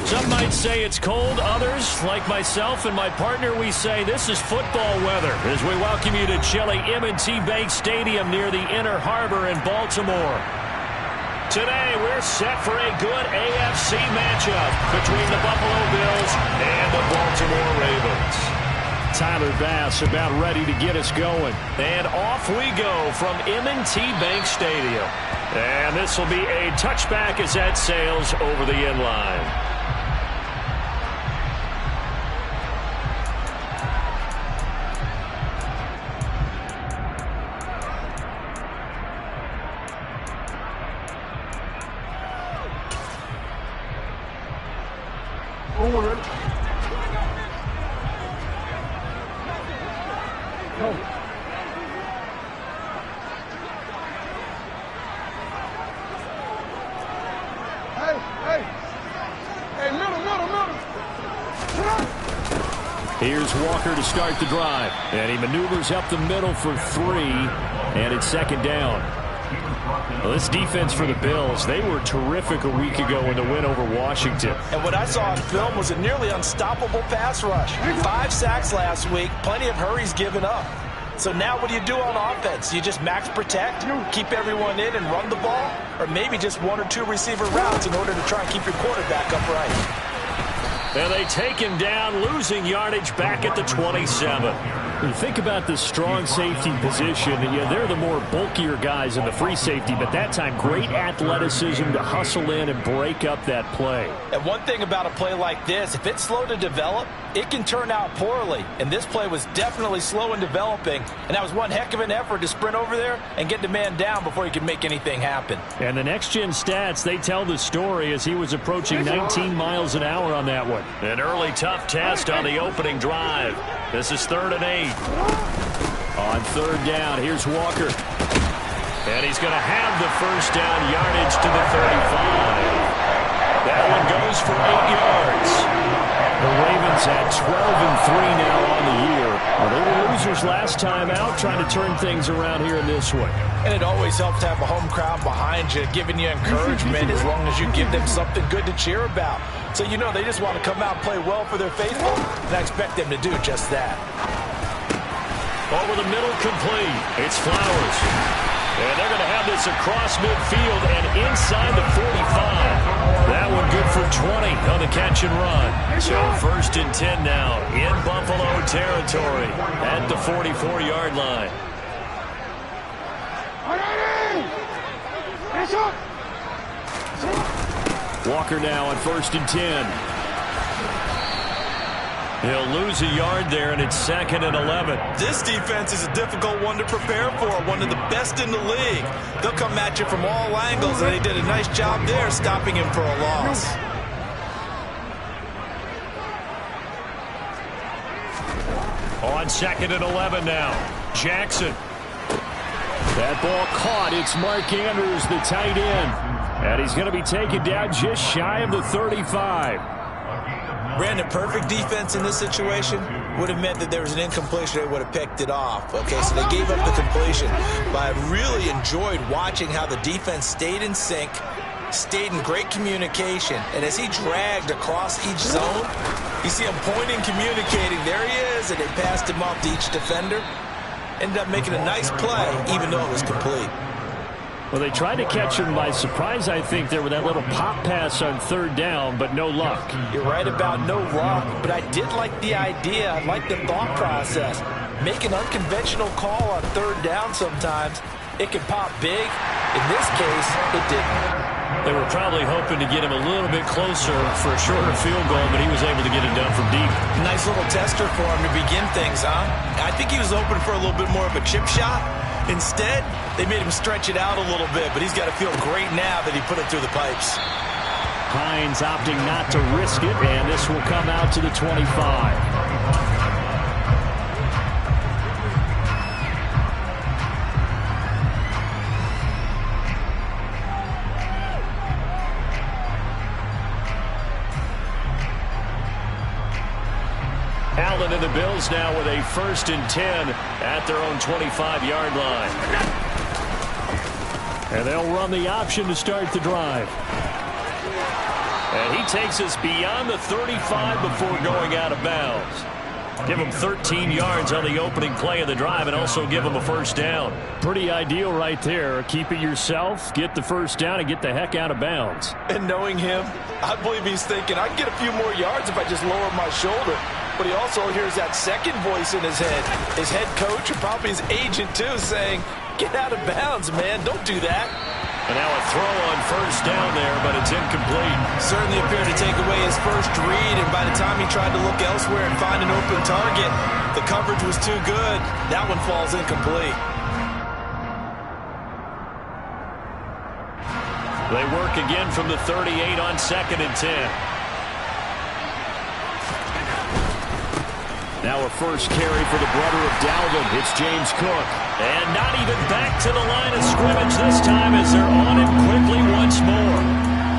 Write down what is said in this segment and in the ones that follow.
Some might say it's cold. Others, like myself and my partner, we say this is football weather as we welcome you to chilly M&T Bank Stadium near the Inner Harbor in Baltimore. Today, we're set for a good AFC matchup between the Buffalo Bills and the Baltimore Ravens. Tyler Bass about ready to get us going. And off we go from M&T Bank Stadium. And this will be a touchback as that sails over the end line. Here's Walker to start the drive. And he maneuvers up the middle for 3. And it's second down. Well, this defense for the Bills, they were terrific a week ago in the win over Washington. And what I saw on film was a nearly unstoppable pass rush. 5 sacks last week, plenty of hurries given up. So now what do you do on offense? You just max protect, keep everyone in and run the ball? Or maybe just 1 or 2 receiver routes in order to try and keep your quarterback upright? And they take him down, losing yardage back at the 27. When you think about the strong safety position, they're the more bulkier guys in the free safety, but that time great athleticism to hustle in and break up that play. And one thing about a play like this, if it's slow to develop, it can turn out poorly. And this play was definitely slow in developing, and that was one heck of an effort to sprint over there and get the man down before he could make anything happen. And the next-gen stats, they tell the story as he was approaching 19 miles an hour on that one. An early tough test on the opening drive. This is 3rd and 8. On 3rd down, here's Walker. And he's going to have the first down yardage to the 35. That one goes for 8 yards. The Ravens at 12-3 now on the year. Well, they were losers last time out, trying to turn things around here in this one. And it always helps to have a home crowd behind you, giving you encouragement as long as you give them something good to cheer about. So they just want to come out and play well for their faithful, and I expect them to do just that. Over the middle, complete. It's Flowers. And they're going to have this across midfield and inside the 45. That one good for 20 on the catch and run. So 1st and 10 now in Buffalo territory at the 44-yard line. Walker now on 1st and 10. He'll lose a yard there, and it's 2nd and 11. This defense is a difficult one to prepare for, one of the best in the league. They'll come at you from all angles, and they did a nice job there stopping him for a loss. On 2nd and 11 now, Jackson. That ball caught. It's Mark Andrews, the tight end. And he's going to be taken down just shy of the 35. Brandon, perfect defense in this situation would have meant that there was an incompletion. They would have picked it off. Okay, so they gave up the completion. But I really enjoyed watching how the defense stayed in sync, stayed in great communication. And as he dragged across each zone, you see him pointing, communicating. There he is, and they passed him off to each defender. Ended up making a nice play, even though it was complete. Well, they tried to catch him by surprise, I think, there with that little pop pass on 3rd down, but no luck. You're right about no luck, but I did like the idea. I like the thought process. Make an unconventional call on 3rd down sometimes. It can pop big. In this case, it didn't. They were probably hoping to get him a little bit closer for a shorter field goal, but he was able to get it done from deep. Nice little tester for him to begin things, huh? I think he was open for a little bit more of a chip shot. Instead, they made him stretch it out a little bit, but he's got to feel great now that he put it through the pipes. Hines opting not to risk it, and this will come out to the 25. Allen and the Bills now with a 1st and 10 at their own 25-yard line. And they'll run the option to start the drive. And he takes us beyond the 35 before going out of bounds. Give him 13 yards on the opening play of the drive and also give him a first down. Pretty ideal right there. Keep it yourself, get the first down, and get the heck out of bounds. And knowing him, I believe he's thinking, I can get a few more yards if I just lower my shoulder. But he also hears that second voice in his head. His head coach and probably his agent, too, saying, get out of bounds, man. Don't do that. And now a throw on first down there, but it's incomplete. Certainly appeared to take away his first read, and by the time he tried to look elsewhere and find an open target, the coverage was too good. That one falls incomplete. They work again from the 38 on 2nd and 10. Now a first carry for the brother of Dalvin. It's James Cook. And not even back to the line of scrimmage this time as they're on him quickly once more.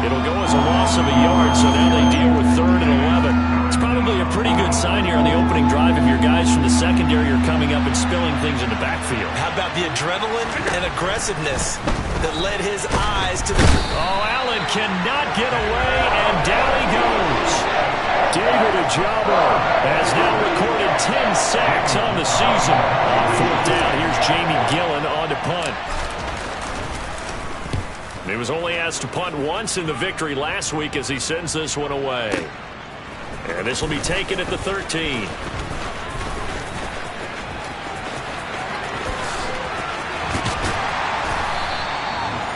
It'll go as a loss of a yard, so now they deal with 3rd and 11. It's probably a pretty good sign here on the opening drive if your guys from the secondary are coming up and spilling things in the backfield. How about the adrenaline and aggressiveness that led his eyes to the... Oh, Allen cannot get away, and down he goes. David Ojabo has now recorded 10 sacks on the season. On 4th down, here's Jamie Gillen on to punt. He was only asked to punt once in the victory last week as he sends this one away. And this will be taken at the 13.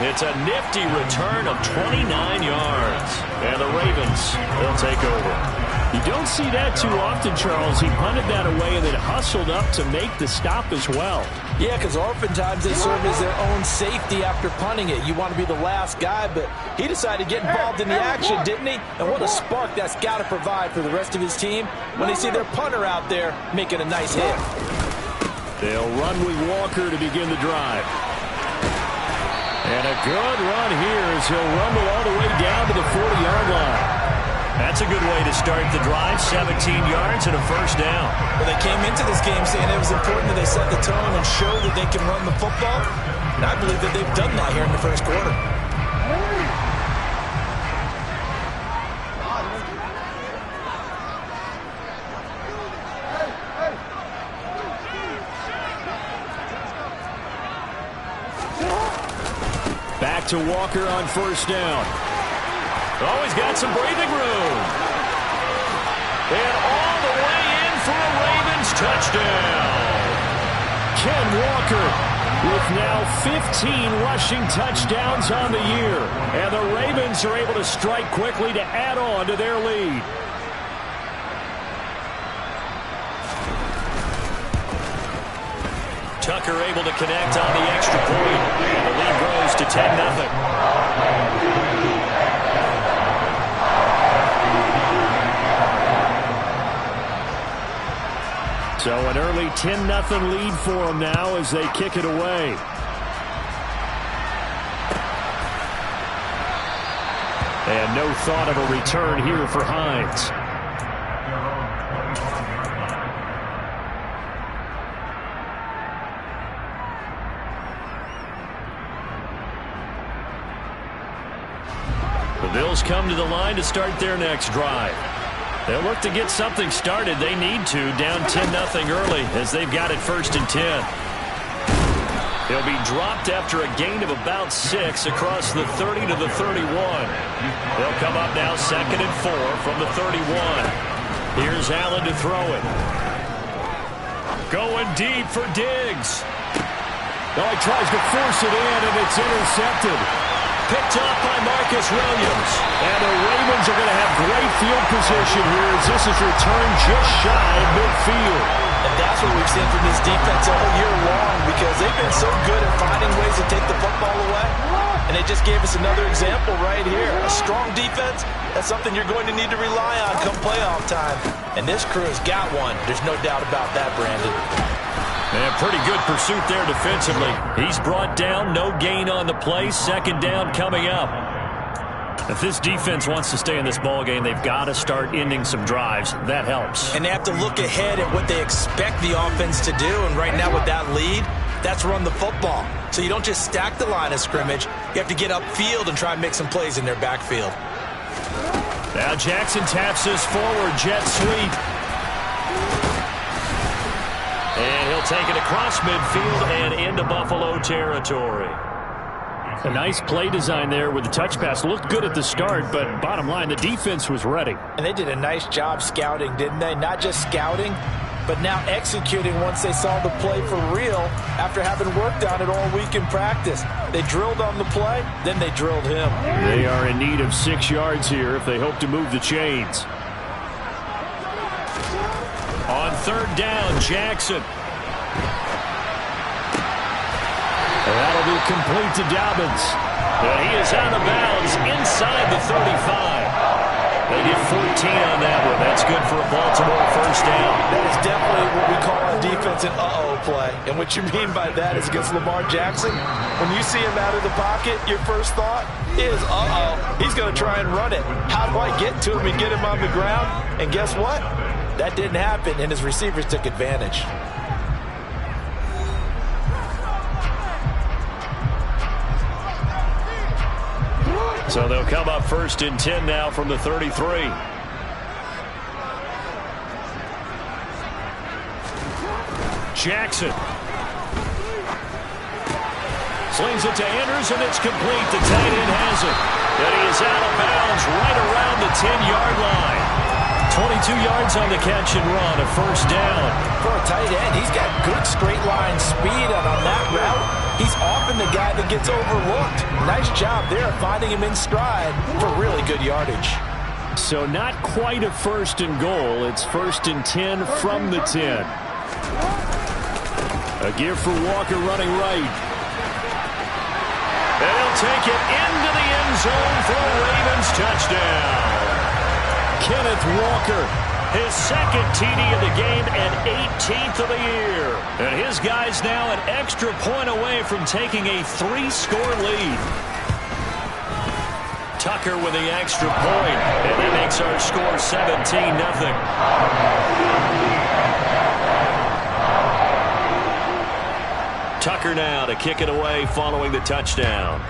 It's a nifty return of 29 yards. And the Ravens, they'll take over. You don't see that too often, Charles. He punted that away and then hustled up to make the stop as well. Yeah, because oftentimes they serve as their own safety after punting it. You want to be the last guy, but he decided to get involved in the action, didn't he? And what a spark that's got to provide for the rest of his team when they see their punter out there making a nice hit. They'll run with Walker to begin the drive. And a good run here as he'll rumble all the way down to the 40-yard line. That's a good way to start the drive, 17 yards and a first down. Well, they came into this game saying it was important that they set the tone and show that they can run the football. And I believe that they've done that here in the first quarter. Back to Walker on first down. Oh, he's got some breathing room. And all the way in for a Ravens touchdown. Ken Walker with now 15 rushing touchdowns on the year. And the Ravens are able to strike quickly to add on to their lead. Tucker able to connect on the extra point. And the lead grows to 10-0. So an early 10-0 lead for them now as they kick it away. And no thought of a return here for Hines. The Bills come to the line to start their next drive. They'll look to get something started. They need to, down 10-0 early as they've got it 1st and 10. They'll be dropped after a gain of about 6 across the 30 to the 31. They'll come up now 2nd and 4 from the 31. Here's Allen to throw it. Going deep for Diggs. Oh, he tries to force it in, and it's intercepted. Picked up by Marcus Williams. And the Ravens are going to have great field position here as this is returned just shy of midfield. And that's what we've seen from this defense all year long because they've been so good at finding ways to take the football away. And they just gave us another example right here. A strong defense, that's something you're going to need to rely on come playoff time. And this crew has got one. There's no doubt about that, Brandon. And pretty good pursuit there defensively. He's brought down, no gain on the play. 2nd down coming up. If this defense wants to stay in this ballgame, they've got to start ending some drives. That helps. And they have to look ahead at what they expect the offense to do. And right now with that lead, that's run the football. So you don't just stack the line of scrimmage. You have to get upfield and try and make some plays in their backfield. Now Jackson taps this forward jet sweep. And he'll take it across midfield and into Buffalo territory. A nice play design there with the touch pass. Looked good at the start, but bottom line, the defense was ready. And they did a nice job scouting, didn't they? Not just scouting, but now executing once they saw the play for real after having worked on it all week in practice. They drilled on the play, then they drilled him. They are in need of 6 yards here if they hope to move the chains. On third down, Jackson. And that'll be complete to Dobbins. And he is out of bounds inside the 35. They get 14 on that one. That's good for a Baltimore first down. That is definitely what we call on defense an uh-oh play. And what you mean by that is against Lamar Jackson, when you see him out of the pocket, your first thought is, uh-oh, he's going to try and run it. How do I get to him and get him on the ground? And guess what? That didn't happen, and his receivers took advantage. So they'll come up first and 10 now from the 33. Jackson. Slings it to Andrews, and it's complete. The tight end has it. And he is out of bounds right around the 10-yard line. 22 yards on the catch and run, a first down. For a tight end, he's got good straight line speed, and on that route, he's often the guy that gets overlooked. Nice job there finding him in stride for really good yardage. So not quite a first and goal. It's first and 10 from the 10. A give for Walker running right. And he'll take it into the end zone for a Ravens touchdown. Kenneth Walker, his second TD of the game and 18th of the year. And his guys now an extra point away from taking a 3-score lead. Tucker with the extra point, and that makes our score 17-0. Tucker now to kick it away following the touchdown.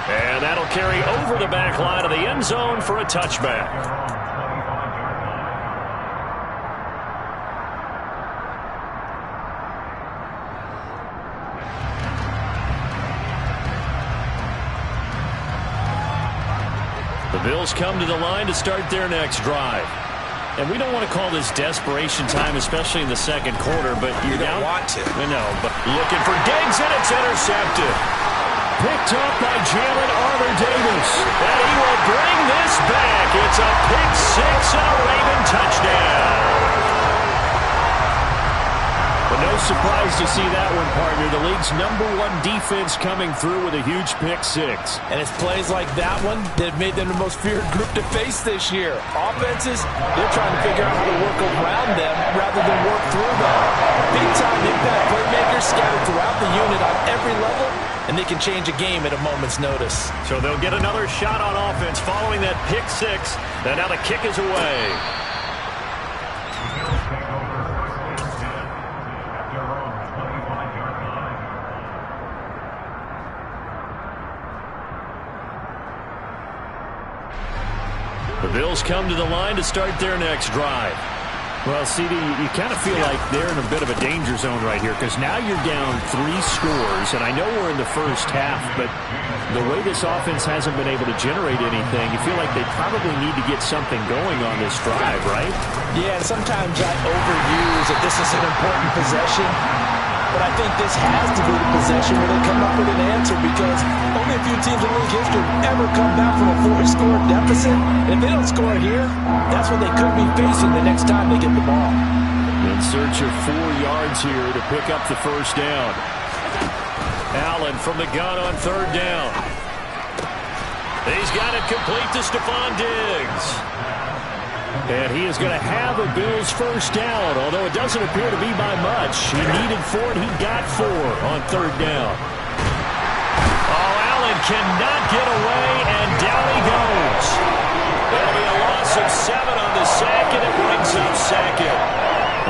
And that'll carry over the back line of the end zone for a touchback. The Bills come to the line to start their next drive. And we don't want to call this desperation time, especially in the second quarter, but you don't want to. I know, but looking for Diggs, and it's intercepted. Picked up by Jalen Armour-Davis. And he will bring this back. It's a pick six and a Raven touchdown. But no surprise to see that one, partner. The league's #1 defense coming through with a huge pick six. And it's plays like that one that made them the most feared group to face this year. Offenses, they're trying to figure out how to work around them rather than work through them. Big-time impact playmakers scattered throughout the unit on every level, and they can change a game at a moment's notice. So they'll get another shot on offense following that pick six. And now the kick is away. The Bills come to the line to start their next drive. Well, CD, you kind of feel like they're in a bit of a danger zone right here because now you're down 3 scores, and I know we're in the first half, but the way this offense hasn't been able to generate anything, you feel like they probably need to get something going on this drive, right? Yeah, and sometimes I overuse that this is an important possession, but I think this has to be the possession where they come up with an answer because only a few teams in league history ever come back from a 4-score deficit. And if they don't score here, that's what they could be facing the next time they get the ball. In search of 4 yards here to pick up the first down. Allen from the gun on third down. He's got it complete to Stephon Diggs. And he is going to have a Bills first down, although it doesn't appear to be by much. He needed 4, and he got 4 on third down. Oh, Allen cannot get away, and down he goes. That'll be a loss of 7 on the sack, and it brings up second.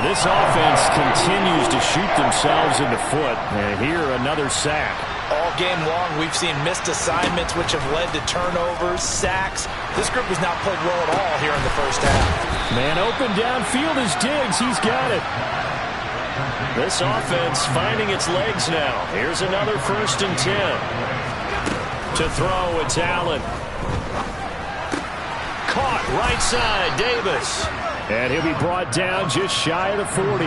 This offense continues to shoot themselves in the foot, and here another sack. All game long, we've seen missed assignments, which have led to turnovers, sacks. This group has not played well at all here in the first half. Man open downfield is Diggs. He's got it. This offense finding its legs now. Here's another 1st and 10. To throw, it's Allen. Caught right side, Davis. And he'll be brought down just shy of the 40.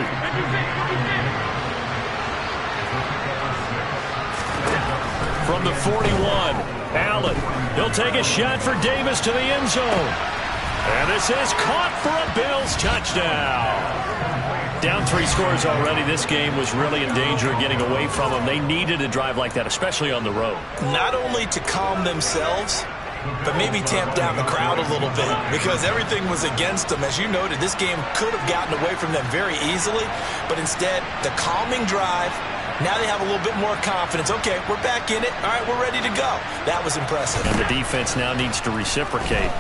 From the 41, Allen. He'll take a shot for Davis to the end zone. And this is caught for a Bills touchdown. Down 3 scores already. This game was really in danger of getting away from them. They needed a drive like that, especially on the road. Not only to calm themselves, but maybe tamp down the crowd a little bit, because everything was against them. As you noted, this game could have gotten away from them very easily, but instead, the calming drive, now they have a little bit more confidence. Okay, we're back in it. All right, we're ready to go. That was impressive. And the defense now needs to reciprocate.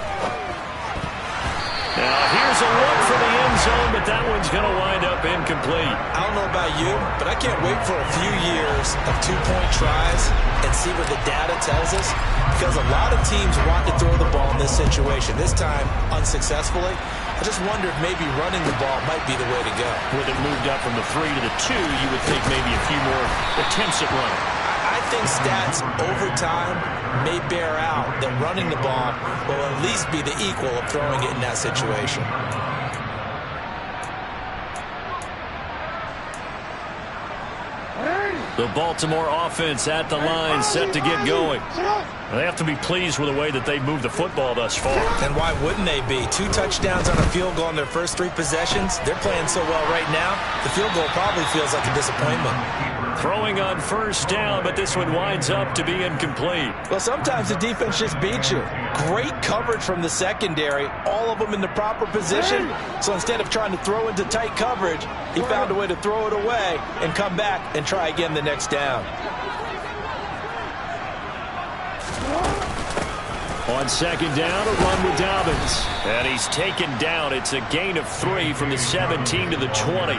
Now, here's a look for the end zone, but that one's going to wind up incomplete. I don't know about you, but I can't wait for a few years of 2-point tries and see what the data tells us, because a lot of teams want to throw the ball in this situation. This time, unsuccessfully. I just wonder if maybe running the ball might be the way to go. With it moved up from the 3 to the 2, you would think maybe a few more attempts at running. I think stats over time may bear out that running the ball will at least be the equal of throwing it in that situation. The Baltimore offense at the line, set to get going. They have to be pleased with the way that they've moved the football thus far. And why wouldn't they be? 2 touchdowns on a field goal in their first 3 possessions. They're playing so well right now, the field goal probably feels like a disappointment. Throwing on 1st down, but this one winds up to be incomplete. Well, sometimes the defense just beats you. Great coverage from the secondary, all of them in the proper position. So instead of trying to throw into tight coverage, he found a way to throw it away and come back and try again the next down. On 2nd down, a run with Dobbins. And he's taken down. It's a gain of 3 from the 17 to the 20.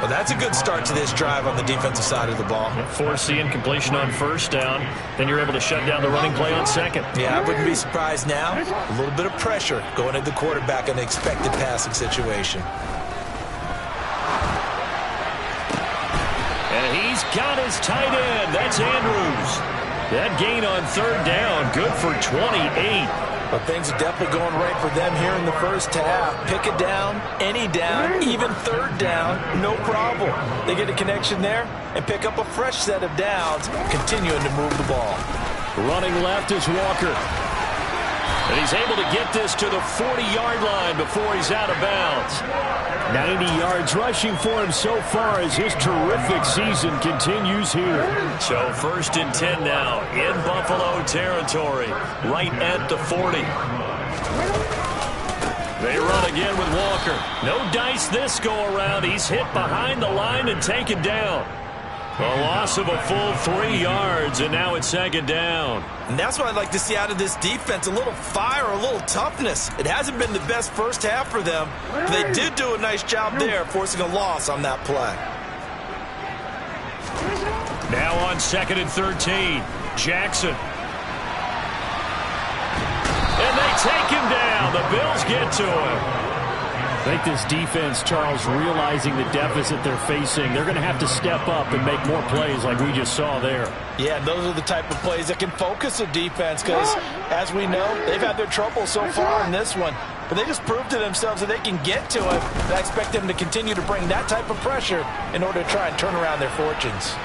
Well, that's a good start to this drive on the defensive side of the ball. Force the incompletion on 1st down. Then you're able to shut down the running play on 2nd. Yeah, I wouldn't be surprised now. A little bit of pressure going at the quarterback in an expected passing situation. And he's got his tight end. That's Andrews. That gain on 3rd down, good for 28. But things are definitely going right for them here in the first half. Pick a down, any down, even 3rd down, no problem. They get a connection there and pick up a fresh set of downs, continuing to move the ball. Running left is Walker. And he's able to get this to the 40-yard line before he's out of bounds. 90 yards rushing for him so far as his terrific season continues here. So 1st and 10 now in Buffalo territory, right at the 40. They run again with Walker. No dice this go-around. He's hit behind the line and taken down. A loss of a full 3 yards, and now it's 2nd down. And that's what I'd like to see out of this defense, a little fire, a little toughness. It hasn't been the best first half for them, but they did do a nice job there, forcing a loss on that play. Now on 2nd and 13, Jackson. And they take him down. The Bills get to him. I think this defense, Charles, realizing the deficit they're facing, they're going to have to step up and make more plays like we just saw there. Yeah, those are the type of plays that can focus a defense because, as we know, they've had their trouble so far in this one. But they just proved to themselves that they can get to it. And I expect them to continue to bring that type of pressure in order to try and turn around their fortunes.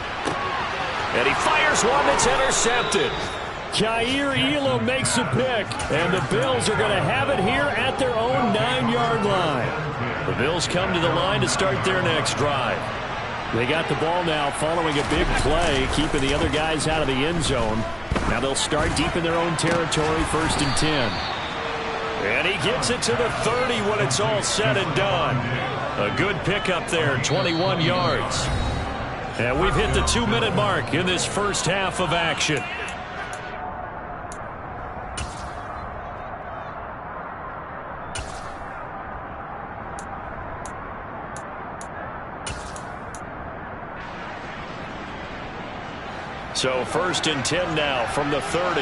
And he fires one that's intercepted. Kaiir Elam makes a pick, and the Bills are going to have it here at their own 9-yard line. The Bills come to the line to start their next drive. They got the ball now following a big play, keeping the other guys out of the end zone. Now they'll start deep in their own territory, 1st and 10. And he gets it to the 30 when it's all said and done. A good pickup there, 21 yards. And we've hit the 2-minute mark in this first half of action. So 1st and 10 now from the 30.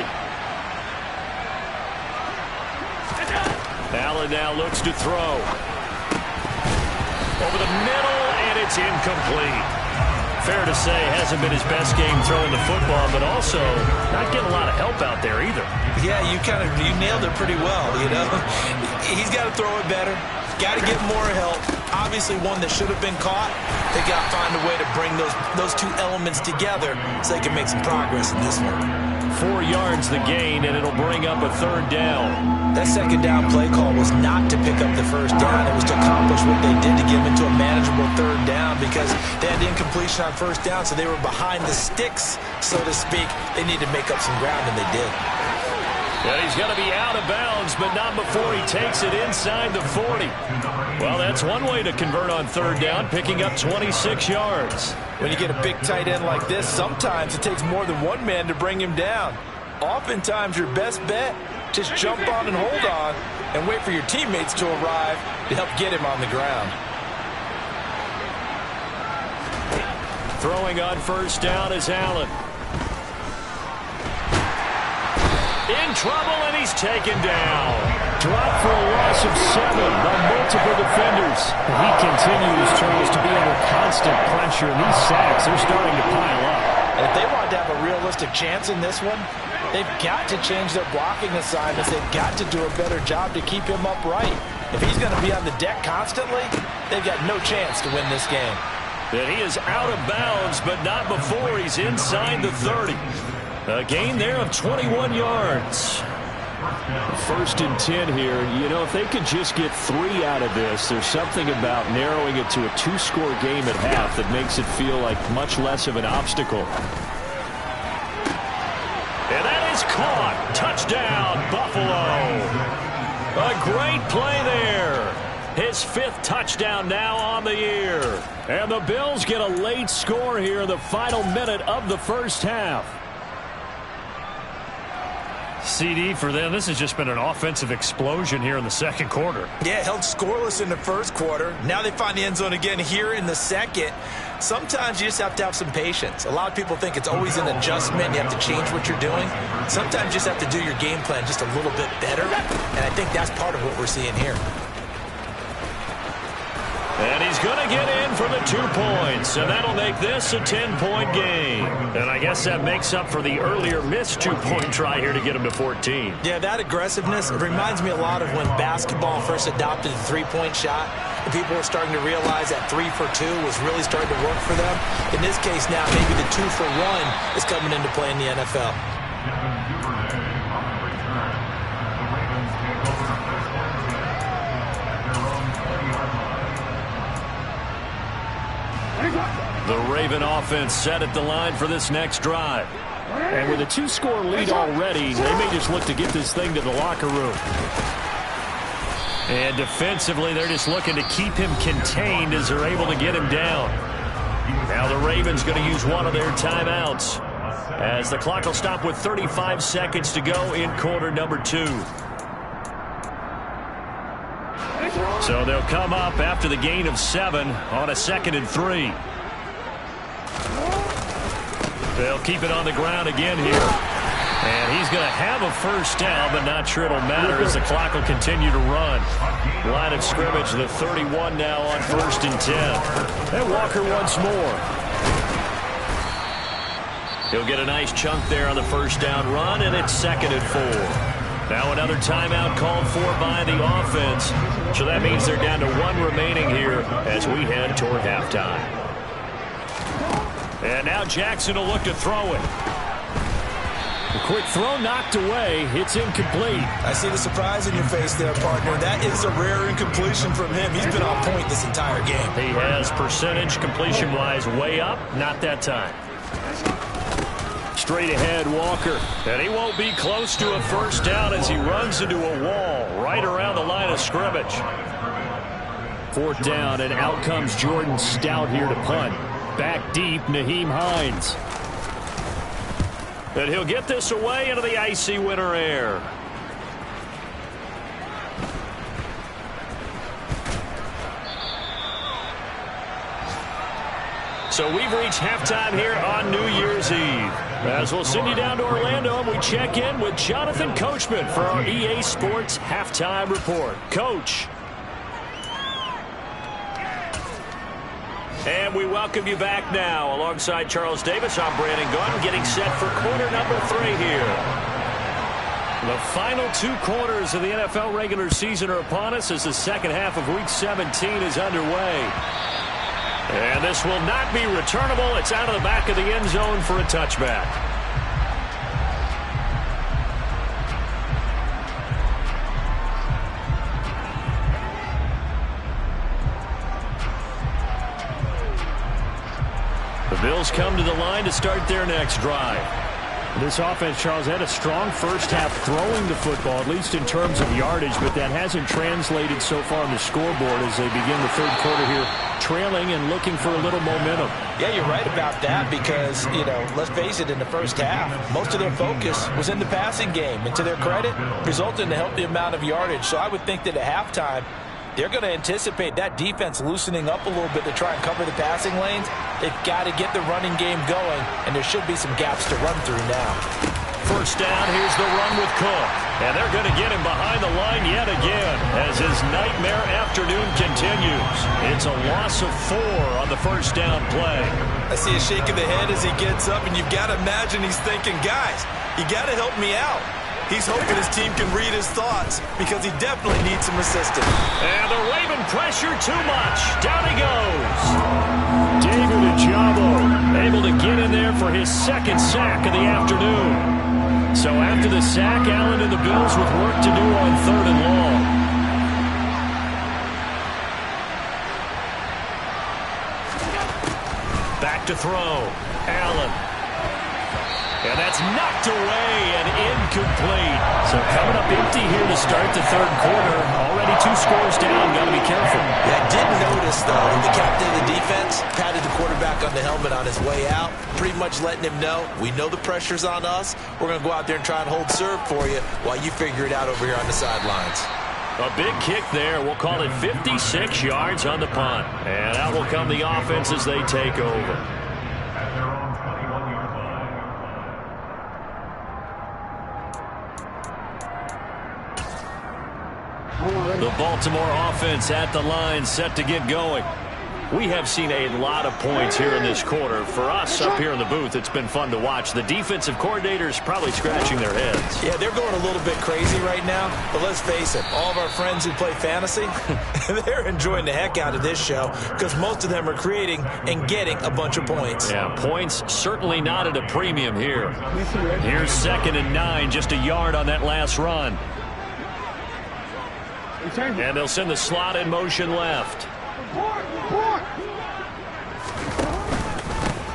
Allen now looks to throw. Over the middle, and it's incomplete. Fair to say, hasn't been his best game throwing the football, but also not getting a lot of help out there either. Yeah, you nailed it pretty well, you know. He's got to throw it better. Got to get more help. Obviously one that should have been caught. They got to find a way to bring those two elements together so they can make some progress in this one. 4 yards the gain, and it'll bring up a 3rd down. That 2nd down play call was not to pick up the 1st down. It was to accomplish what they did to get them into a manageable 3rd down because they had incompletion on 1st down, so they were behind the sticks, so to speak. They needed to make up some ground, and they did. And he's going to be out of bounds, but not before he takes it inside the 40. Well, that's one way to convert on 3rd down, picking up 26 yards. When you get a big tight end like this, sometimes it takes more than one man to bring him down. Oftentimes, your best bet, just jump on and hold on and wait for your teammates to arrive to help get him on the ground. Throwing on 1st down is Allen. In trouble, and he's taken down. Dropped for a loss of 7 by multiple defenders. He continues, Charles, to be under constant pressure, and these sacks are starting to pile up. And if they want to have a realistic chance in this one, they've got to change their blocking assignments. They've got to do a better job to keep him upright. If he's going to be on the deck constantly, they've got no chance to win this game. And he is out of bounds, but not before he's inside the 30. A gain there of 21 yards. 1st and 10 here. You know, if they could just get 3 out of this, there's something about narrowing it to a 2-score game at half that makes it feel like much less of an obstacle. And that is caught. Touchdown, Buffalo. A great play there. His 5th touchdown now on the year. And the Bills get a late score here in the final minute of the 1st half. CD, for them, this has just been an offensive explosion here in the 2nd quarter. Yeah, held scoreless in the 1st quarter. Now they find the end zone again here in the 2nd. Sometimes you just have to have some patience. A lot of people think it's always an adjustment. You have to change what you're doing. Sometimes you just have to do your game plan just a little bit better. And I think that's part of what we're seeing here. And he's going to get in for the 2 points, and that'll make this a 10-point game. And I guess that makes up for the earlier missed 2-point try here to get him to 14. Yeah, that aggressiveness, it reminds me a lot of when basketball first adopted the 3-point shot. And people were starting to realize that 3 for 2 was really starting to work for them. In this case now, maybe the 2 for 1 is coming into play in the NFL. The Raven offense set at the line for this next drive. And with a 2-score lead already, they may just look to get this thing to the locker room. And defensively, they're just looking to keep him contained as they're able to get him down. Now the Ravens going to use one of their timeouts as the clock will stop with 35 seconds to go in quarter number 2. So they'll come up after the gain of 7 on a 2nd and 3. They'll keep it on the ground again here. And he's going to have a 1st down, but not sure it'll matter as the clock will continue to run. Line of scrimmage, the 31 now on 1st and 10. And Walker once more. He'll get a nice chunk there on the 1st down run, and it's 2nd and 4. Now another timeout called for by the offense. So that means they're down to 1 remaining here as we head toward halftime. And now Jackson will look to throw it. A quick throw knocked away. It's incomplete. I see the surprise in your face there, partner. That is a rare incompletion from him. He's been on point this entire game. He has percentage completion-wise way up. Not that time. Straight ahead, Walker. And he won't be close to a 1st down as he runs into a wall right around the line of scrimmage. 4th down, and out comes Jordan Stout here to punt. Back deep, Nyheim Hines. And he'll get this away into the icy winter air. So we've reached halftime here on New Year's Eve. As we'll send you down to Orlando, and we check in with Jonathan Coachman for our EA Sports Halftime Report. Coach. And we welcome you back now. Alongside Charles Davis, I'm Brandon Gaudin, getting set for quarter number 3 here. The final 2 quarters of the NFL regular season are upon us as the second half of Week 17 is underway. And this will not be returnable. It's out of the back of the end zone for a touchback. The Bills come to the line to start their next drive. This offense, Charles, had a strong first half throwing the football, at least in terms of yardage, but that hasn't translated so far on the scoreboard as they begin the third quarter here, trailing and looking for a little momentum. Yeah, you're right about that because, let's face it, in the first half, most of their focus was in the passing game. And to their credit, resulted in a healthy amount of yardage. So I would think that at halftime, they're going to anticipate that defense loosening up a little bit to try and cover the passing lanes. They've got to get the running game going, and there should be some gaps to run through now. First down, here's the run with Cook. And they're going to get him behind the line yet again as his nightmare afternoon continues. It's a loss of 4 on the first down play. I see a shake of the head as he gets up, and you've got to imagine he's thinking, guys, you got to help me out. He's hoping his team can read his thoughts because he definitely needs some assistance. And the Raven pressure too much. Down he goes. David Ojabo able to get in there for his second sack of the afternoon. So after the sack, Allen and the Bills with work to do on 3rd and long. Back to throw. Allen. And that's knocked away and incomplete. So coming up empty here to start the third quarter. Already 2 scores down. Got to be careful. Yeah, I did notice, though, the captain of the defense patted the quarterback on the helmet on his way out, pretty much letting him know, we know the pressure's on us. We're going to go out there and try and hold serve for you while you figure it out over here on the sidelines. A big kick there. We'll call it 56 yards on the punt. And out will come the offense as they take over. The Baltimore offense at the line, set to get going. We have seen a lot of points here in this quarter. For us up here in the booth, it's been fun to watch. The defensive coordinators probably scratching their heads. Yeah, they're going a little bit crazy right now. But let's face it, all of our friends who play fantasy, they're enjoying the heck out of this show because most of them are creating and getting a bunch of points. Yeah, points certainly not at a premium here. Here's 2nd and 9, just a yard on that last run. And they'll send the slot in motion left.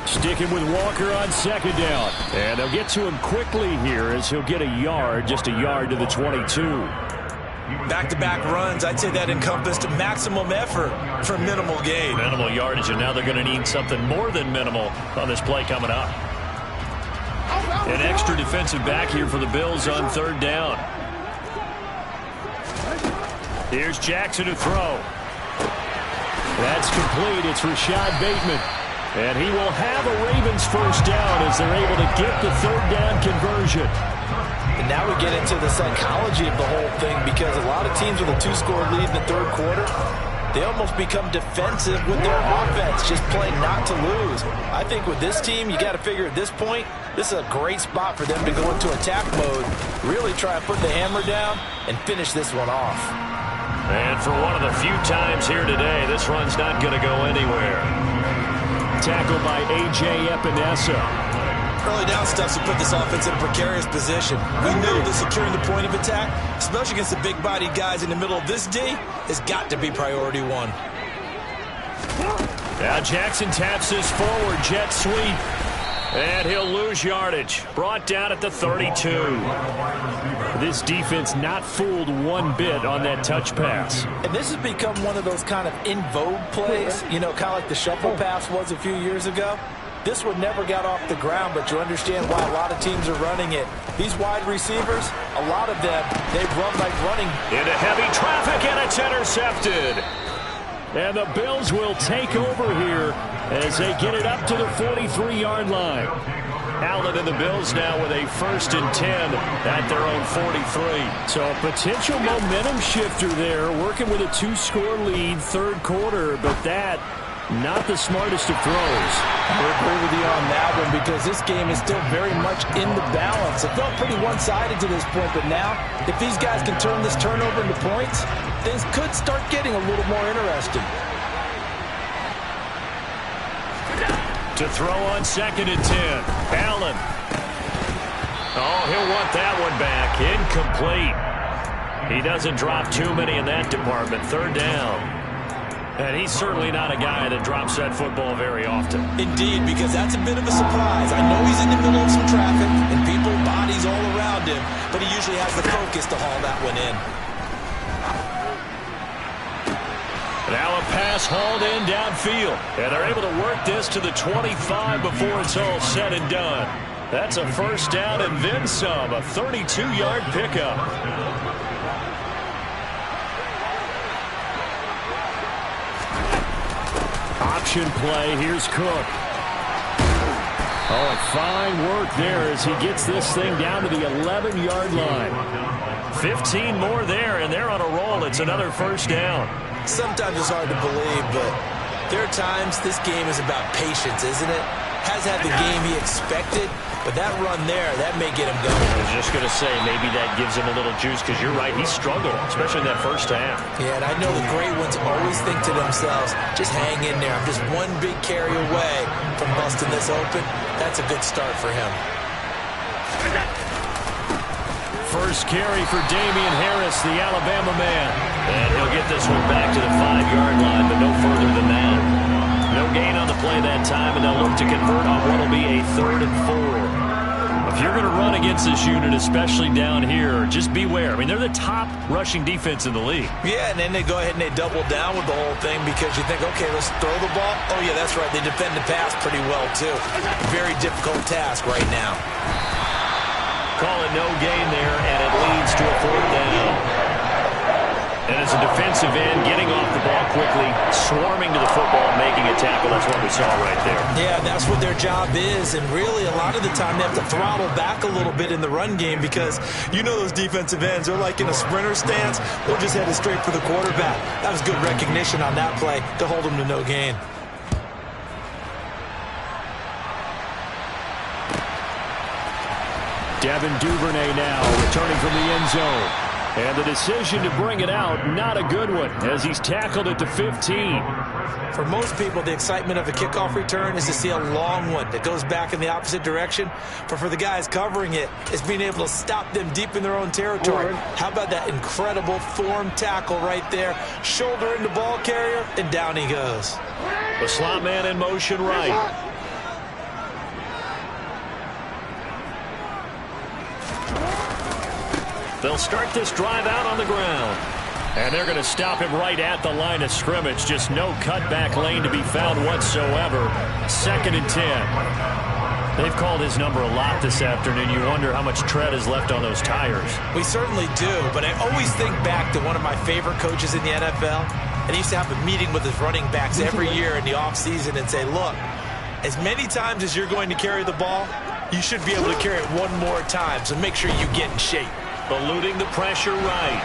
Sticking with Walker on 2nd down. And they'll get to him quickly here as he'll get a yard, just a yard to the 22. Back-to-back runs, I'd say that encompassed maximum effort for minimal gain. Minimal yardage, and now they're going to need something more than minimal on this play coming up. An extra defensive back here for the Bills on 3rd down. Here's Jackson to throw. That's complete. It's Rashad Bateman. And he will have a Ravens first down as they're able to get the 3rd down conversion. And now we get into the psychology of the whole thing because a lot of teams with a 2-score lead in the third quarter, they almost become defensive with their offense, just playing not to lose. I think with this team, you got to figure at this point, this is a great spot for them to go into attack mode, really try and put the hammer down and finish this one off. And for one of the few times here today, this run's not going to go anywhere. Tackled by A.J. Epinesa. Early down stuff to put this offense in a precarious position. We know that securing the point of attack, especially against the big-bodied guys in the middle of this D, has got to be priority 1. Now Jackson taps this forward jet sweep. And he'll lose yardage. Brought down at the 32. This defense not fooled one bit on that touch pass. And this has become one of those kind of in vogue plays, kind of like the shuffle pass was a few years ago. This one never got off the ground, but you understand why a lot of teams are running it. These wide receivers, a lot of them, they run like running. Into heavy traffic, and it's intercepted. And the Bills will take over here as they get it up to the 43-yard line. Allen and the Bills now with a 1st and 10 at their own 43. So a potential momentum shifter there, working with a 2-score lead, 3rd quarter, but that not the smartest of throws. I agree with you on that one because this game is still very much in the balance. It felt pretty one-sided to this point, but now if these guys can turn this turnover into points, things could start getting a little more interesting. To throw on 2nd and 10. Allen. Oh, he'll want that one back. Incomplete. He doesn't drop too many in that department. 3rd down. And he's certainly not a guy that drops that football very often. Indeed, because that's a bit of a surprise. I know he's in the middle of some traffic and people, bodies all around him, but he usually has the focus to haul that one in. Now a pass hauled in downfield. And they're able to work this to the 25 before it's all said and done. That's a 1st down and then some. A 32-yard pickup. Option play. Here's Cook. Oh, fine work there as he gets this thing down to the 11-yard line. 15 more there, and they're on a roll. It's another 1st down. Sometimes it's hard to believe, but there are times this game is about patience, isn't it? Has had the game he expected, but that run there, that may get him going. I was just going to say, maybe that gives him a little juice, because you're right, he struggled, especially in that 1st half. Yeah, and I know the great ones always think to themselves, just hang in there. I'm just one big carry away from busting this open. That's a good start for him. First carry for Damian Harris, the Alabama man. And he'll get this one back to the 5-yard line, but no further than that. No gain on the play that time, and they'll look to convert on what will be a 3rd and 4. If you're going to run against this unit, especially down here, just beware. I mean, they're the top rushing defense in the league. Yeah, and then they go ahead and they double down with the whole thing because you think, okay, let's throw the ball. Oh, yeah, that's right. They defend the pass pretty well, too. Very difficult task right now. Call it no gain there, and it leads to a 4th down. And as a defensive end, getting off the ball quickly, swarming to the football, making a tackle. That's what we saw right there. Yeah, that's what their job is. And really, a lot of the time, they have to throttle back a little bit in the run game because you know those defensive ends, they're like in a sprinter stance. They're just headed straight for the quarterback. That was good recognition on that play to hold them to no gain. Devin Duvernay now returning from the end zone. And the decision to bring it out, not a good one, as he's tackled at the 15. For most people, the excitement of a kickoff return is to see a long one that goes back in the opposite direction. But for the guys covering it, it's being able to stop them deep in their own territory. How about that incredible form tackle right there? Shoulder into ball carrier, and down he goes. The slot man in motion right. They'll start this drive out on the ground. And they're going to stop him right at the line of scrimmage. Just no cutback lane to be found whatsoever. 2nd and 10. They've called his number a lot this afternoon. You wonder how much tread is left on those tires. We certainly do, but I always think back to one of my favorite coaches in the NFL. And he used to have a meeting with his running backs every year in the offseason and say, look, as many times as you're going to carry the ball, you should be able to carry it one more time. So make sure you get in shape. Eluding the pressure right.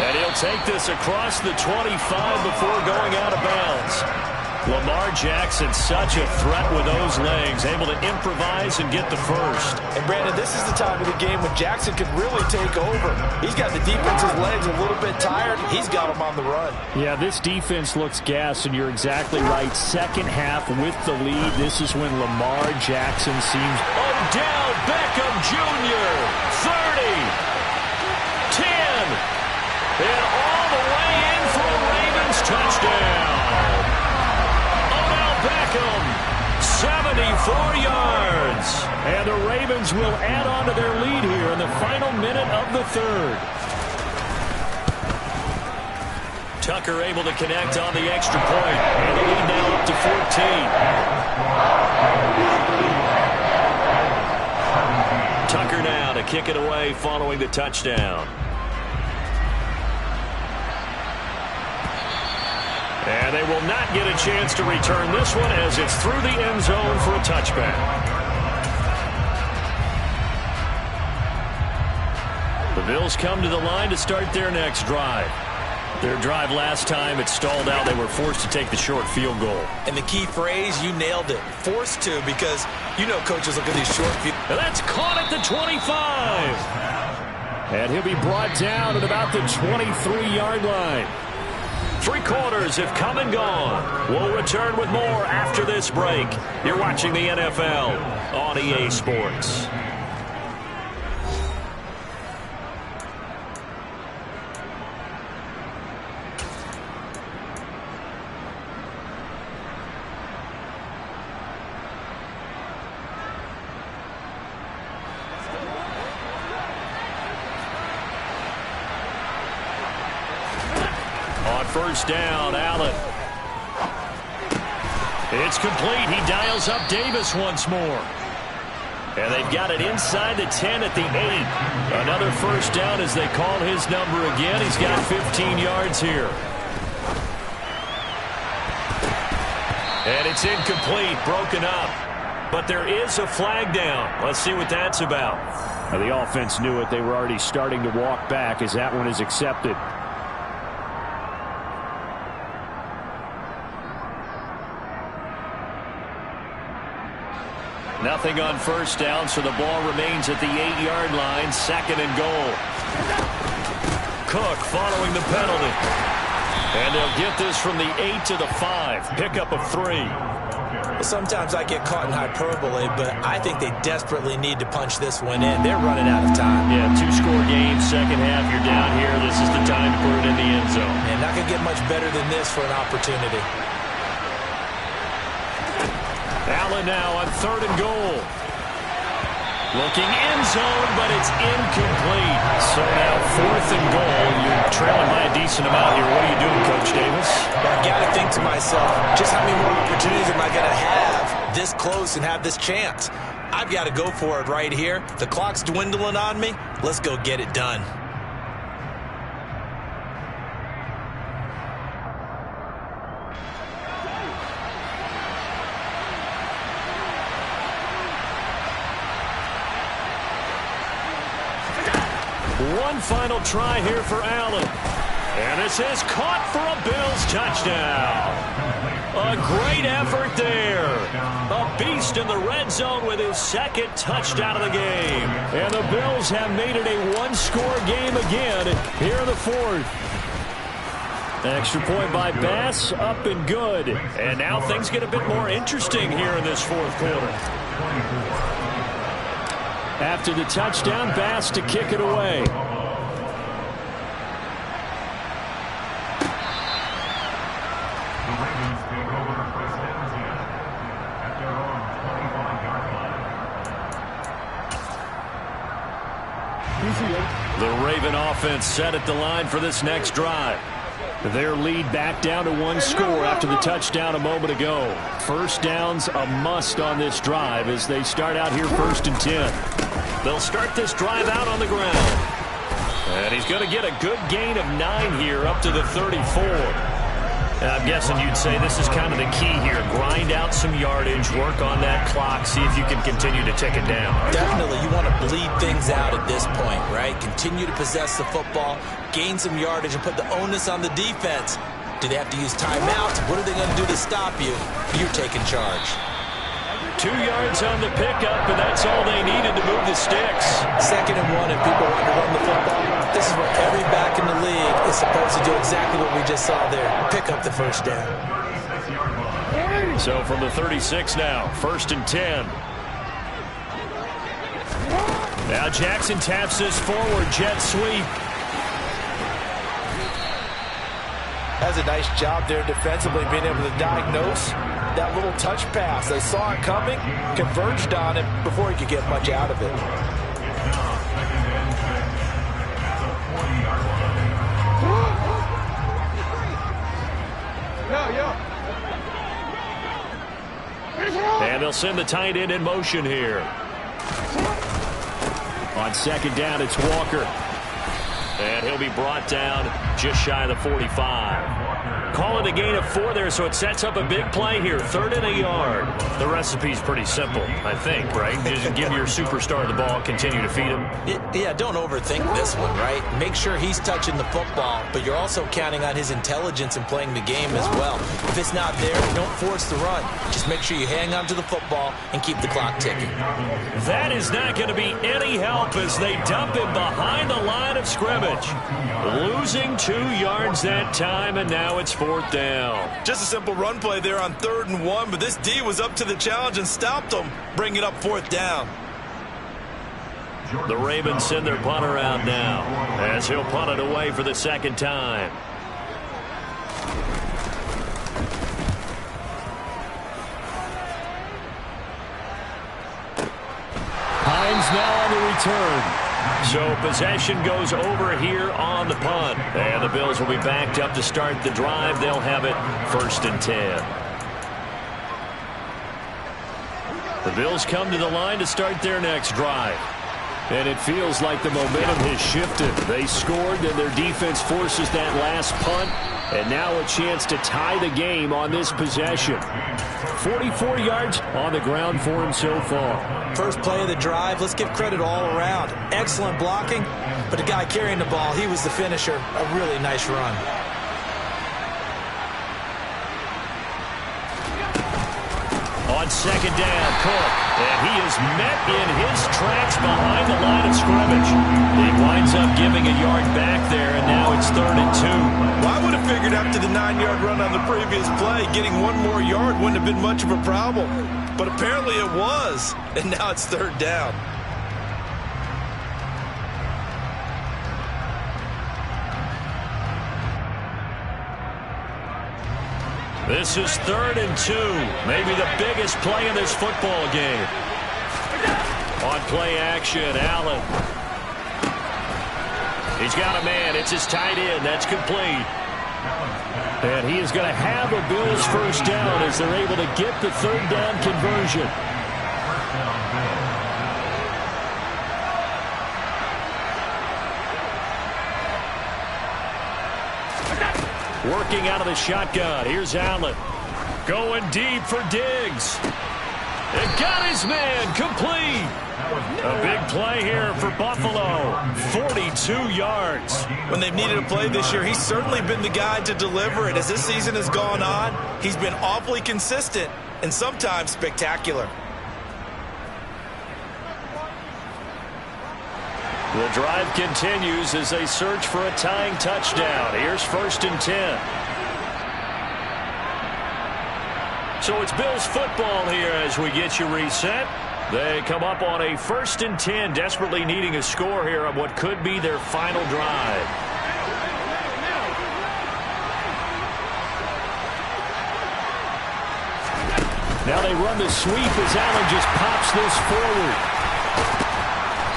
And he'll take this across the 25 before going out of bounds. Lamar Jackson, such a threat with those legs, able to improvise and get the first. And Brandon, this is the time of the game when Jackson could really take over. He's got the defense's legs a little bit tired. He's got them on the run. Yeah, this defense looks gassed, and you're exactly right. 2nd half with the lead. This is when Lamar Jackson seems... Odell Beckham Jr., 30, 10, and all the way in for a Ravens touchdown. Beckham, 74 yards. And the Ravens will add on to their lead here in the final minute of the 3rd. Tucker able to connect on the extra point. And the lead now up to 14. Tucker now to kick it away following the touchdown. And And they will not get a chance to return this one as it's through the end zone for a touchback. The Bills come to the line to start their next drive. Their drive last time, it stalled out. They were forced to take the short field goal. And the key phrase, you nailed it. Forced to, because you know coaches look at these short field. And that's caught at the 25. And he'll be brought down at about the 23-yard line. 3 quarters have come and gone. We'll return with more after this break. You're watching the NFL on EA Sports. First down, Allen. It's complete. He dials up Davis once more. And they've got it inside the 10 at the 8. Another first down as they call his number again. He's got 15 yards here. And it's incomplete, broken up. But there is a flag down. Let's see what that's about. Now, the offense knew it. They were already starting to walk back as that one is accepted. Nothing on first down, so the ball remains at the 8-yard line. 2nd and goal. Cook following the penalty. And they'll get this from the 8 to the 5. Pickup of 3. Well, sometimes I get caught in hyperbole, but I think they desperately need to punch this one in. They're running out of time. Yeah, 2-score game, second half. You're down here. This is the time to put it in the end zone. And not going to get much better than this for an opportunity. Allen now on 3rd and goal. Looking end zone, but it's incomplete. So now 4th and goal. You're trailing by a decent amount here. What are you doing, Coach Davis? Well, I got to think to myself, just how many more opportunities am I going to have this close and have this chance? I've got to go for it right here. The clock's dwindling on me. Let's go get it done. One final try here for Allen. And this is caught for a Bills touchdown. A great effort there. A beast in the red zone with his 2nd touchdown of the game. And the Bills have made it a 1-score game again here in the 4th. Extra point by Bass, up and good. And now things get a bit more interesting here in this 4th quarter. After the touchdown, Bass to kick it away. The Raven offense set at the line for this next drive. Their lead back down to 1 score after the touchdown a moment ago. First down's a must on this drive as they start out here 1st and 10. They'll start this drive out on the ground. And he's going to get a good gain of 9 here up to the 34. I'm guessing you'd say this is kind of the key here. Grind out some yardage, work on that clock, see if you can continue to tick it down. Definitely. You want to bleed things out at this point, right? Continue to possess the football, gain some yardage, and put the onus on the defense. Do they have to use timeouts? What are they going to do to stop you? You're taking charge. 2 yards on the pickup, and that's all they needed to move the sticks. 2nd and 1, and people want to run the football. This is what every back in the league is supposed to do, exactly what we just saw there. Pick up the first down. So from the 36 now, 1st and 10. Now Jackson taps this forward, jet sweep. That's a nice job there defensively, being able to diagnose that little touch pass. They saw it coming, converged on it before he could get much out of it. And they'll send the tight end in motion here. On 2nd down, it's Walker. And he'll be brought down just shy of the 45. Call it a gain of 4 there, so it sets up a big play here. 3rd and a yard. The recipe's pretty simple, I think, right? Just give your superstar the ball, continue to feed him. Yeah, don't overthink this one, right? Make sure he's touching the football, but you're also counting on his intelligence in playing the game as well. If it's not there, don't force the run. Just make sure you hang on to the football and keep the clock ticking. That is not going to be any help as they dump him behind the line of scrimmage. Losing 2 yards that time, and now it's 4th down. Just a simple run play there on 3rd and 1, but this D was up to the challenge and stopped him, bringing up 4th down. The Ravens send their punter out now as he'll punt it away for the 2nd time. Hines now on the return. So possession goes over here on the punt. And the Bills will be backed up to start the drive. They'll have it 1st and 10. The Bills come to the line to start their next drive. And it feels like the momentum has shifted. They scored, then their defense forces that last punt. And now a chance to tie the game on this possession. 44 yards on the ground for him so far. First play of the drive, let's give credit all around. Excellent blocking, but the guy carrying the ball, he was the finisher. A really nice run. On 2nd down, Cook. And he is met in his tracks behind the line of scrimmage. He winds up giving a yard back there, and now it's 3rd and 2. Well, I would have figured after the 9-yard run on the previous play, getting 1 more yard wouldn't have been much of a problem. But apparently it was, and now it's 3rd down. This is 3rd and 2. Maybe the biggest play in this football game. On play action, Allen. He's got a man. It's his tight end. That's complete. And he is going to have a Bills 1st down as they're able to get the 3rd down conversion. Working out of the shotgun. Here's Allen. Going deep for Diggs. And got his man complete. A big play here for Buffalo. 42 yards. When they've needed a play this year, he's certainly been the guy to deliver it. As this season has gone on, he's been awfully consistent and sometimes spectacular. The drive continues as they search for a tying touchdown. Here's 1st and 10. So it's Bills football here as we get you reset. They come up on a 1st and 10, desperately needing a score here on what could be their final drive. Now they run the sweep as Allen just pops this forward.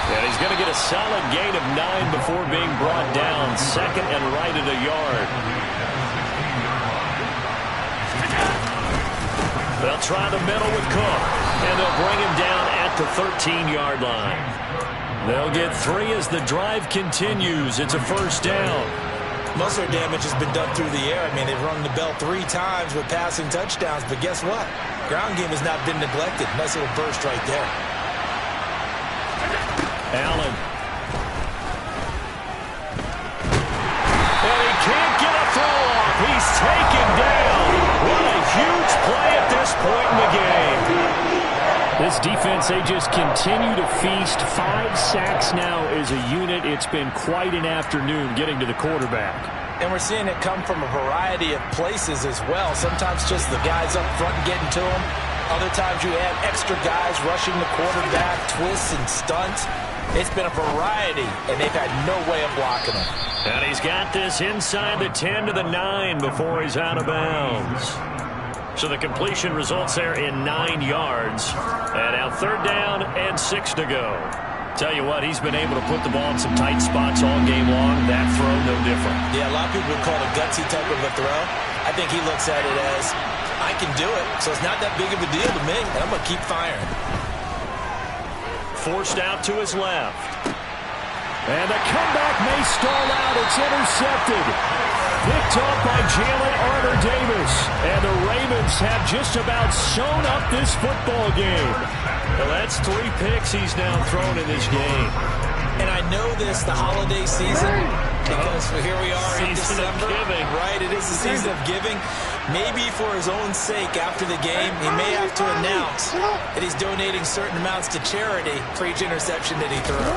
And he's going to get a solid gain of 9 before being brought down. 2nd and right at a yard. They'll try the middle with Cook. And they'll bring him down at the 13-yard line. They'll get 3 as the drive continues. It's a 1st down. Most of their damage has been done through the air. I mean, they've rung the bell 3 times with passing touchdowns. But guess what? Ground game has not been neglected. Nice little burst right there. Allen. And he can't get a throw off. He's taken down. What a huge play at this point in the game. This defense, they just continue to feast. 5 sacks now as a unit. It's been quite an afternoon getting to the quarterback. And we're seeing it come from a variety of places as well. Sometimes just the guys up front getting to him. Other times you have extra guys rushing the quarterback, twists and stunts. It's been a variety, and they've had no way of blocking him. And he's got this inside the 10 to the 9 before he's out of bounds. So the completion results there in 9 yards. And now 3rd down and 6 to go. Tell you what, he's been able to put the ball in some tight spots all game long. That throw, no different. Yeah, a lot of people would call it a gutsy type of a throw. I think he looks at it as, I can do it, so it's not that big of a deal to me, and I'm going to keep firing. Forced out to his left. And the comeback may stall out. It's intercepted. Picked off by Jalen Armour-Davis. And the Ravens have just about sewn up this football game. Well, that's 3 picks he's now thrown in this game. And I know this, the holiday season, because here we are in December. Right, it is the season of giving. Maybe for his own sake after the game, he may have to announce that he's donating certain amounts to charity for each interception that he threw.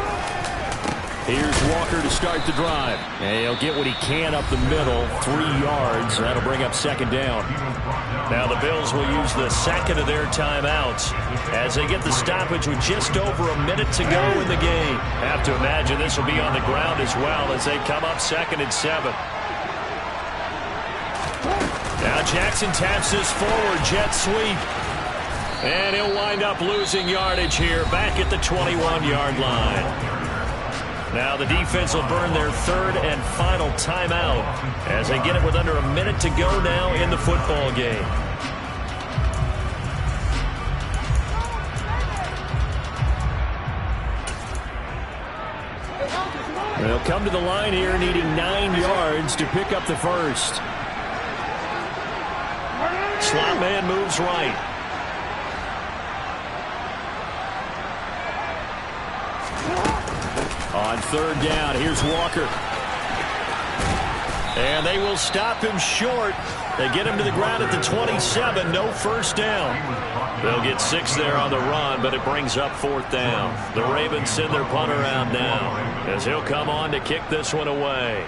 Here's Walker to start the drive. And he'll get what he can up the middle, 3 yards. That'll bring up 2nd down. Now the Bills will use the second of their timeouts as they get the stoppage with just over a minute to go in the game. Have to imagine this will be on the ground as well as they come up 2nd and 7. Now Jackson taps this forward, jet sweep. And he'll wind up losing yardage here back at the 21-yard line. Now the defense will burn their 3rd and final timeout as they get it with under a minute to go now in the football game. They'll come to the line here needing 9 yards to pick up the first. Slot man moves right. On 3rd down, here's Walker. And they will stop him short. They get him to the ground at the 27. No first down. They'll get 6 there on the run, but it brings up 4th down. The Ravens send their punt around now as he'll come on to kick this one away.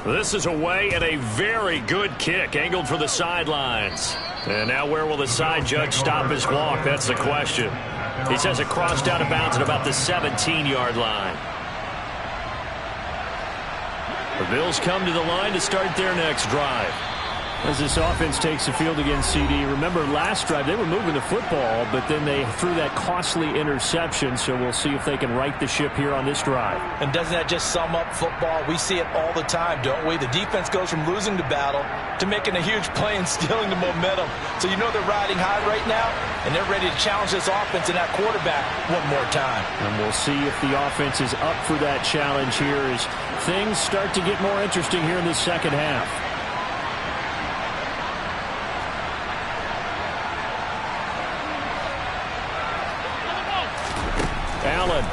This is away and a very good kick, angled for the sidelines. And now where will the side judge stop his walk? That's the question. He says it crossed out of bounds at about the 17-yard line. The Bills come to the line to start their next drive. As this offense takes the field against CD, remember last drive they were moving the football, but then they threw that costly interception, so we'll see if they can right the ship here on this drive. And doesn't that just sum up football? We see it all the time, don't we? The defense goes from losing the battle to making a huge play and stealing the momentum. So you know they're riding high right now, and they're ready to challenge this offense and that quarterback one more time. And we'll see if the offense is up for that challenge here as things start to get more interesting here in the second half. Allen.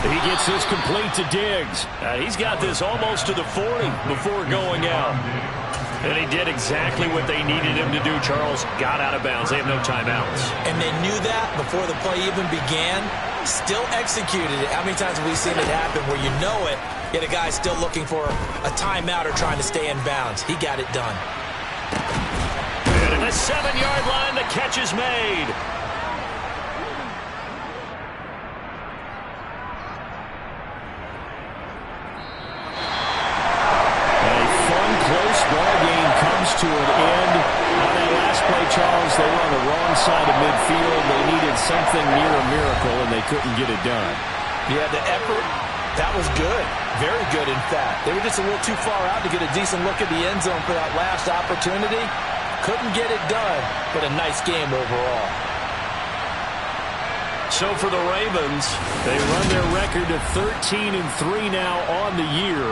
He gets this complete to Diggs. He's got this almost to the 40 before going out. And he did exactly what they needed him to do, Charles. Got out of bounds. They have no timeouts. And they knew that before the play even began. Still executed it. How many times have we seen it happen where you know it, yet a guy's still looking for a timeout or trying to stay in bounds? He got it done. And at the 7-yard line, the catch is made. To an end. On that last play, Charles, they were on the wrong side of midfield. They needed something near a miracle, and they couldn't get it done. Yeah, the effort, that was good. Very good, in fact. They were just a little too far out to get a decent look at the end zone for that last opportunity. Couldn't get it done, but a nice game overall. So for the Ravens, they run their record of 13-3 now on the year.